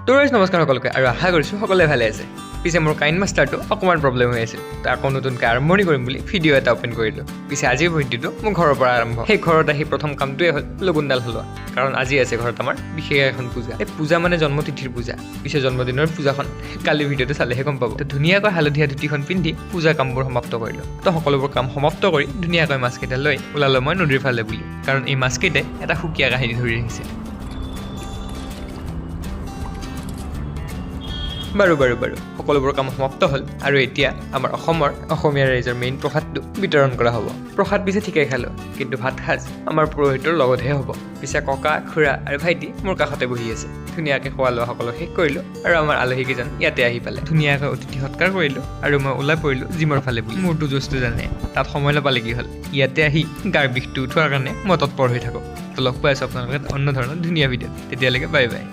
তো নমস্কাৰ সকলোকে আৰু আশা কৰিছোঁ সকলোৱে ভালে আছে। পিছে মোৰ কাইন মাষ্টাৰটো অকণমান প্ৰব্লেম হৈ আছিল, তো আকৌ নতুনকৈ আৰম্ভণি কৰিম বুলি ভিডিঅ' এটা অ'পেন কৰিলোঁ। পিছে আজিৰ ভিডিঅ'টো মোৰ ঘৰৰ পৰা আৰম্ভ। সেই ঘৰত আহি প্ৰথম কামটোৱে হ'ল লগুণডাল সলোৱা, কাৰণ আজি আছে ঘৰত আমাৰ বিশেষ এখন পূজা। এই পূজা মানে জন্মতিথিৰ পূজা। পিছে জন্মদিনৰ পূজাখন কালি ভিডিঅ'টো চালেহে গম পাব। তো ধুনীয়াকৈ হালধীয়া ধুতিখন পিন্ধি পূজা কামবোৰ সমাপ্ত কৰিলোঁ। তো সকলোবোৰ কাম সমাপ্ত কৰি ধুনীয়াকৈ মাছকেইটা লৈ ওলালোঁ মই নদীৰ ফালে বুলি, কাৰণ এই মাছকেইটাই এটা সুকীয়া কাহিনী ধৰি আহিছে। বাৰু সকলোবোৰ কাম সমাপ্ত হ'ল আৰু এতিয়া আমাৰ অসমীয়া ৰাইজৰ মেইন প্ৰসাদটো বিতৰণ কৰা হ'ব। প্ৰসাদ পিছে ঠিকেই খালোঁ, কিন্তু ভাত সাজ আমাৰ পুৰোহিতৰ লগতহে হ'ব। পিছে ককা, খুৰা আৰু ভাইটি মোৰ কাষতে বহি আছে। ধুনীয়াকৈ খোৱা লোৱা সকলো শেষ কৰিলোঁ আৰু আমাৰ আলহীকেইজন ইয়াতে আহি পালে। ধুনীয়াকৈ অতিথি সৎকাৰ কৰিলোঁ আৰু মই ওলাই পৰিলোঁ জিমৰ ফালে বুলি। মোৰতো জোচটো জানে, তাত সময় নাপালে কি হ'ল, ইয়াতে আহি গাৰ বিষটো উঠোৱাৰ কাৰণে মই তৎপৰ হৈ থাকোঁ। তো লগ পাই আছোঁ আপোনালোকে অন্য ধৰণৰ ধুনীয়া ভিডিঅ'। তেতিয়ালৈকে বাই বাই।